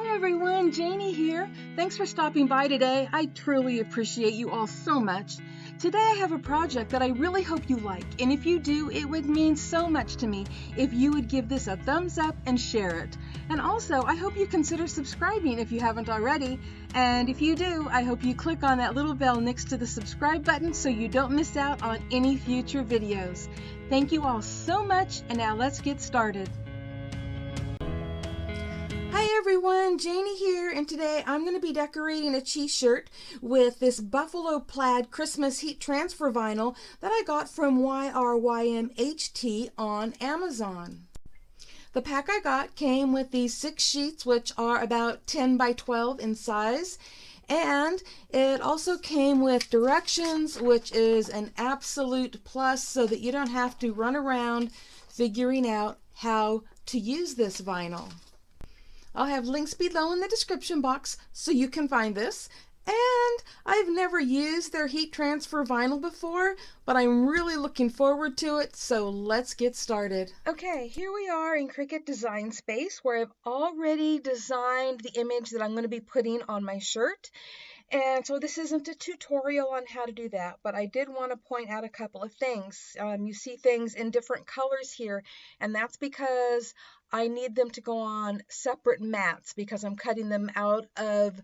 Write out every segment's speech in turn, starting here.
Hi everyone, Janie here. Thanks for stopping by today. I truly appreciate you all so much. Today I have a project that I really hope you like, and if you do, it would mean so much to me if you would give this a thumbs up and share it. And also, I hope you consider subscribing if you haven't already, and if you do, I hope you click on that little bell next to the subscribe button so you don't miss out on any future videos. Thank you all so much, and now let's get started. Hi everyone, Janie here, and today I'm going to be decorating a t-shirt with this buffalo plaid Christmas heat transfer vinyl that I got from YRYM HT on Amazon. The pack I got came with these 6 sheets, which are about 10 by 12 in size, and it also came with directions, which is an absolute plus so that you don't have to run around figuring out how to use this vinyl. I'll have links below in the description box so you can find this. And I've never used their heat transfer vinyl before, but I'm really looking forward to it, so let's get started. Okay, here we are in Cricut Design Space where I've already designed the image that I'm going to be putting on my shirt. And so this isn't a tutorial on how to do that, but I did want to point out a couple of things. You see things in different colors here, and that's because I need them to go on separate mats because I'm cutting them out of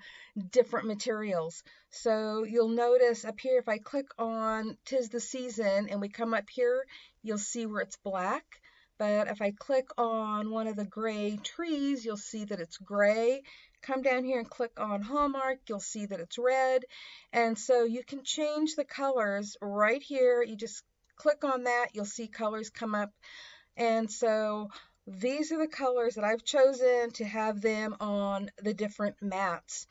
different materials. So you'll notice up here, if I click on 'Tis the Season and we come up here, you'll see where it's black. But if I click on one of the gray trees, you'll see that it's gray. Come down here and click on Hallmark, you'll see that it's red. And so you can change the colors right here. You just click on that, you'll see colors come up. And so these are the colors that I've chosen to have them on the different mats.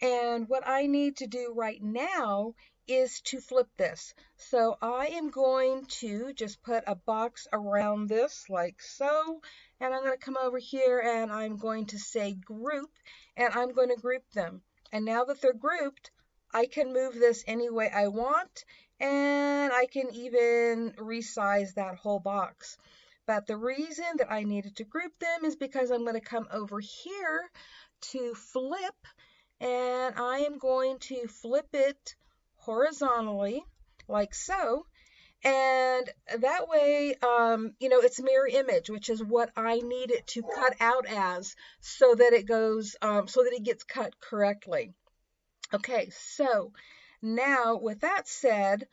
And what I need to do right now is to flip this. So I am going to just put a box around this like so, and I'm going to come over here and I'm going to say group, and I'm going to group them. And now that they're grouped, I can move this any way I want, and I can even resize that whole box. But the reason that I needed to group them is because I'm going to come over here to flip, and I am going to flip it horizontally like so, and that way it's mirror image, which is what I need it to cut out as, so that it goes so that it gets cut correctly. Okay, so now with that said,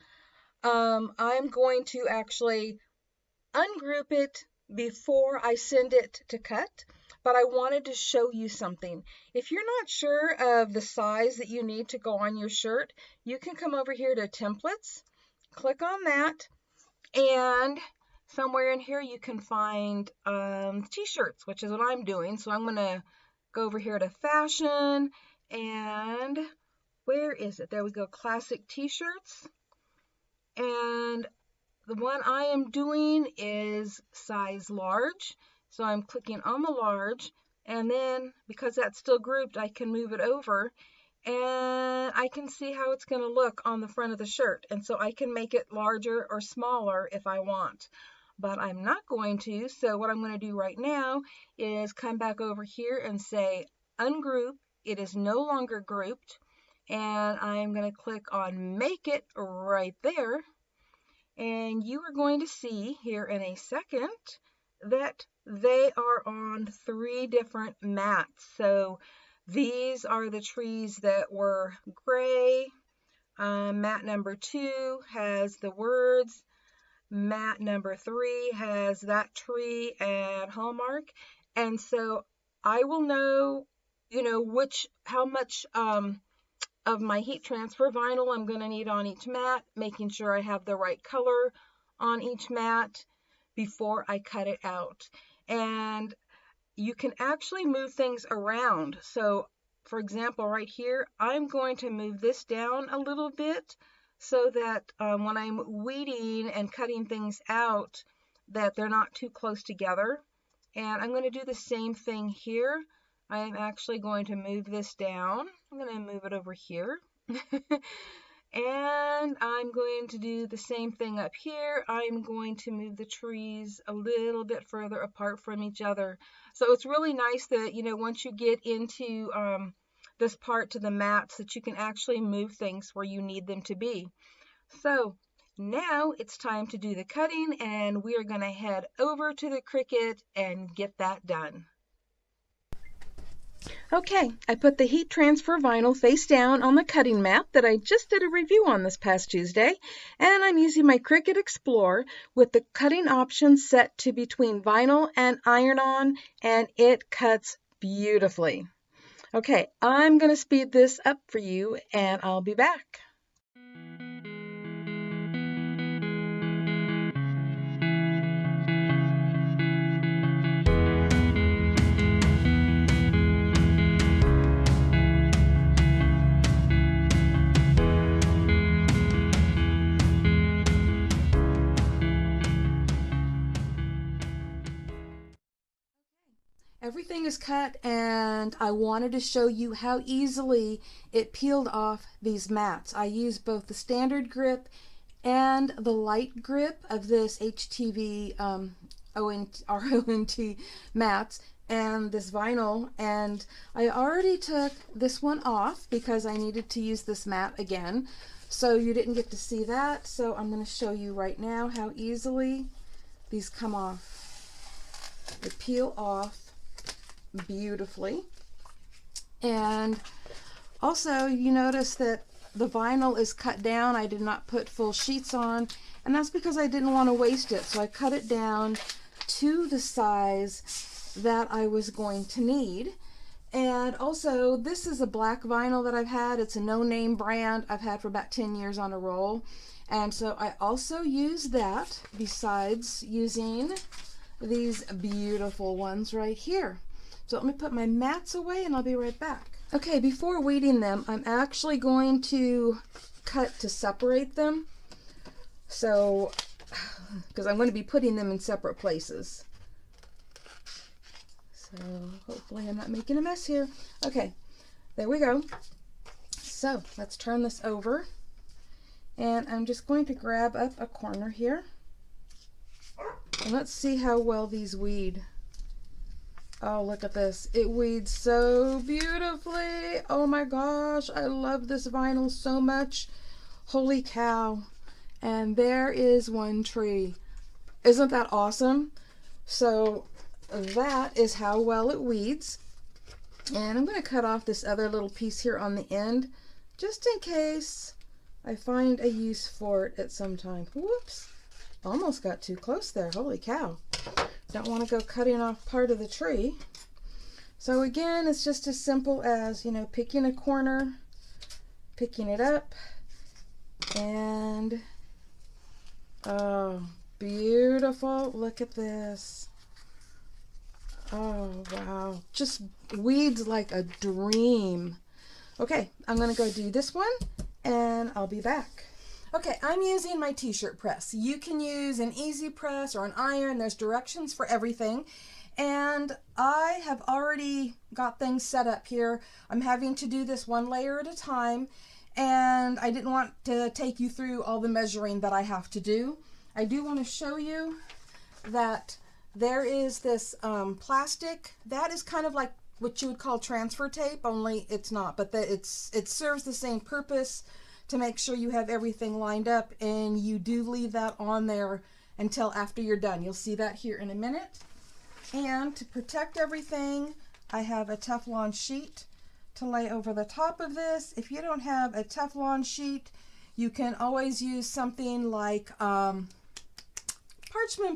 I'm going to actually ungroup it before I send it to cut, but I wanted to show you something. If you're not sure of the size that you need to go on your shirt, you can come over here to templates, click on that, and somewhere in here you can find t-shirts, which is what I'm doing. So I'm going to go over here to fashion, and where is it? There we go, classic t-shirts. And the one I am doing is size large. So I'm clicking on the large, and then because that's still grouped, I can move it over and I can see how it's going to look on the front of the shirt. And so I can make it larger or smaller if I want, but I'm not going to. So what I'm going to do right now is come back over here and say ungroup. It is no longer grouped, and I'm going to click on make it right there. And you are going to see here in a second that they are on 3 different mats. So these are the trees that were gray. Mat number 2 has the words. Mat number 3 has that tree and Hallmark. And so I will know, how much of my heat transfer vinyl I'm going to need on each mat, making sure I have the right color on each mat before I cut it out. And you can actually move things around. So for example, right here, I'm going to move this down a little bit so that when I'm weeding and cutting things out, that they're not too close together. And I'm going to do the same thing here. I am actually going to move this down. I'm going to move it over here. And I'm going to do the same thing up here. I'm going to move the trees a little bit further apart from each other. So it's really nice that, once you get into this part to the mats, that you can actually move things where you need them to be. So now it's time to do the cutting, and we are going to head over to the Cricut and get that done. Okay, I put the heat transfer vinyl face down on the cutting mat that I just did a review on this past Tuesday, and I'm using my Cricut Explore with the cutting option set to between vinyl and iron-on, and it cuts beautifully. Okay, I'm going to speed this up for you, and I'll be back. Everything is cut, and I wanted to show you how easily it peeled off these mats. I used both the standard grip and the light grip of this HTV RONT mats and this vinyl, and I already took this one off because I needed to use this mat again, so you didn't get to see that. So I'm going to show you right now how easily these come off. They peel off beautifully. And also you notice that the vinyl is cut down. I did not put full sheets on, and that's because I didn't want to waste it, so I cut it down to the size that I was going to need. And also, this is a black vinyl that I've had. It's a no-name brand I've had for about 10 years on a roll, and so I also use that besides using these beautiful ones right here. So let me put my mats away and I'll be right back. Okay, before weeding them, I'm actually going to cut to separate them. So, because I'm going to be putting them in separate places. So hopefully I'm not making a mess here. Okay, there we go. So let's turn this over. And I'm just going to grab up a corner here. And let's see how well these weed. Oh, look at this. It weeds so beautifully. Oh my gosh, I love this vinyl so much. Holy cow. And there is one tree. Isn't that awesome? So that is how well it weeds. And I'm going to cut off this other little piece here on the end, just in case I find a use for it at some time. Whoops. Almost got too close there. Holy cow. Don't want to go cutting off part of the tree. So again, it's just as simple as, picking a corner, picking it up, and oh, beautiful. Look at this. Oh, wow. Just weeds like a dream. Okay, I'm going to go do this one, and I'll be back. Okay, I'm using my t-shirt press. You can use an easy press or an iron. There's directions for everything. And I have already got things set up here. I'm having to do this one layer at a time, and I didn't want to take you through all the measuring that I have to do. I do want to show you that there is this plastic. That is kind of like what you would call transfer tape, only it's not, but it serves the same purpose to make sure you have everything lined up, and you do leave that on there until after you're done. You'll see that here in a minute. And to protect everything, I have a Teflon sheet to lay over the top of this. If you don't have a Teflon sheet, you can always use something like parchment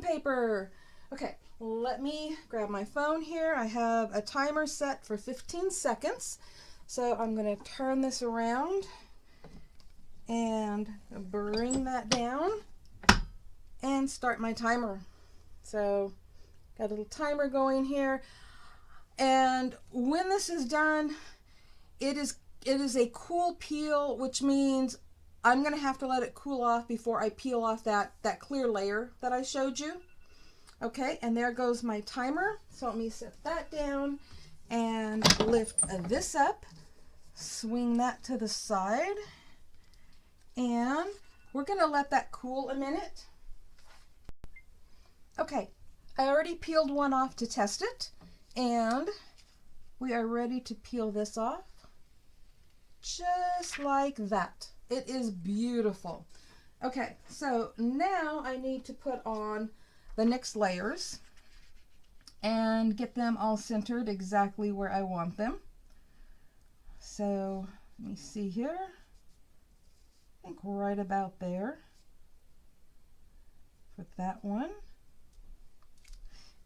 paper. Okay, let me grab my phone here. I have a timer set for 15 seconds. So I'm going to turn this around and bring that down and start my timer. So got a little timer going here, and when this is done, it is a cool peel, which means I'm going to have to let it cool off before I peel off that clear layer that I showed you. Okay, and there goes my timer. So let me set that down and lift this up, swing that to the side. And we're going to let that cool a minute. Okay, I already peeled one off to test it, and we are ready to peel this off just like that. It is beautiful. Okay, so now I need to put on the next layers and get them all centered exactly where I want them. So let me see here. I think right about there for that one.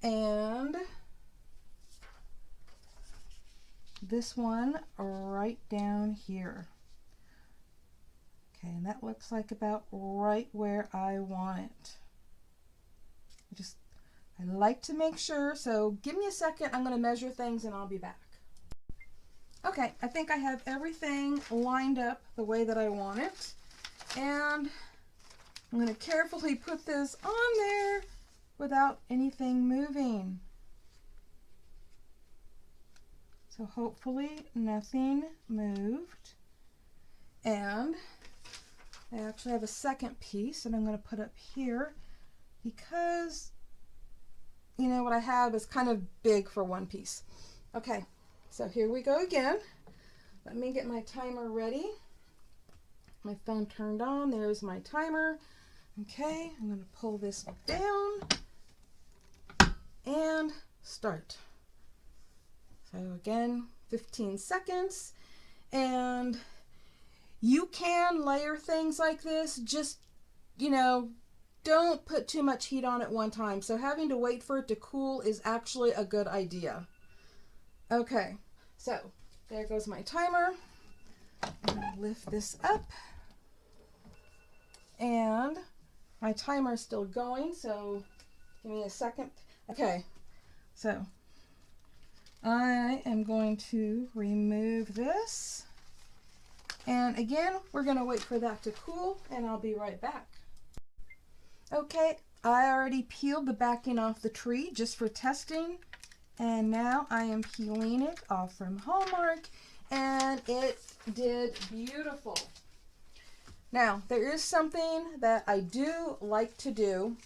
And this one right down here. Okay, and that looks like about right where I want it. I like to make sure, so give me a second. I'm going to measure things and I'll be back. Okay, I think I have everything lined up the way that I want it. And I'm going to carefully put this on there without anything moving. So hopefully nothing moved. And I actually have a second piece that I'm going to put up here because, you know, what I have is kind of big for one piece. Okay, so here we go again. Let me get my timer ready. My phone turned on. There's my timer. Okay, I'm going to pull this down and start. So again, 15 seconds. And you can layer things like this, just, you know, don't put too much heat on at one time. So having to wait for it to cool is actually a good idea. Okay, so there goes my timer. I'm going to lift this up. And my timer is still going, so give me a second. Okay, so I am going to remove this. And again, we're going to wait for that to cool, and I'll be right back. Okay, I already peeled the backing off the tree just for testing. And now I am peeling it off from Hallmark, and it did beautiful. Now, there is something that I do like to do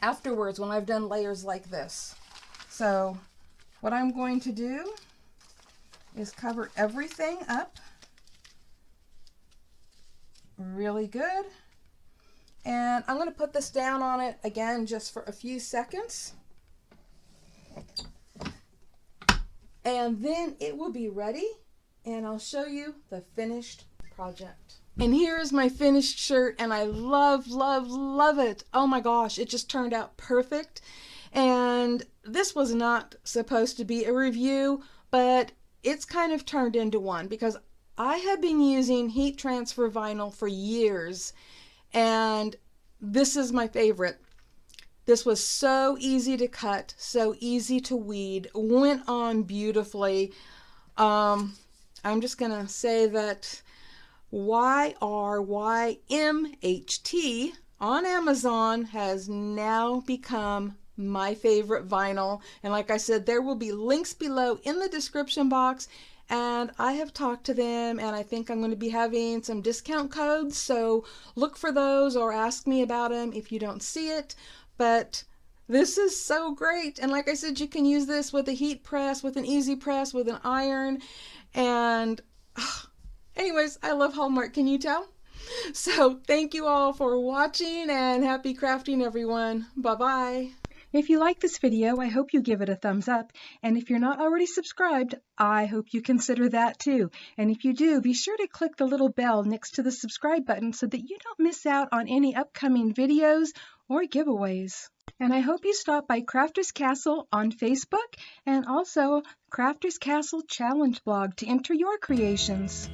afterwards when I've done layers like this. So what I'm going to do is cover everything up really good. And I'm going to put this down on it again just for a few seconds. And then it will be ready, and I'll show you the finished project. And here is my finished shirt, and I love, love, love it. Oh my gosh, it just turned out perfect. And this was not supposed to be a review, but it's kind of turned into one because I have been using heat transfer vinyl for years, and this is my favorite. This was so easy to cut, so easy to weed, went on beautifully. I'm just going to say that YRYM on Amazon has now become my favorite vinyl. And like I said, there will be links below in the description box. And I have talked to them, and I think I'm going to be having some discount codes. So look for those or ask me about them if you don't see it. But this is so great. And like I said, you can use this with a heat press, with an easy press, with an iron. And anyways, I love Hallmark. Can you tell? So thank you all for watching, and happy crafting, everyone. Bye-bye. If you like this video, I hope you give it a thumbs up. And if you're not already subscribed, I hope you consider that too. And if you do, be sure to click the little bell next to the subscribe button so that you don't miss out on any upcoming videos or giveaways. And I hope you stop by Crafters Castle on Facebook and also Crafters Castle Challenge blog to enter your creations.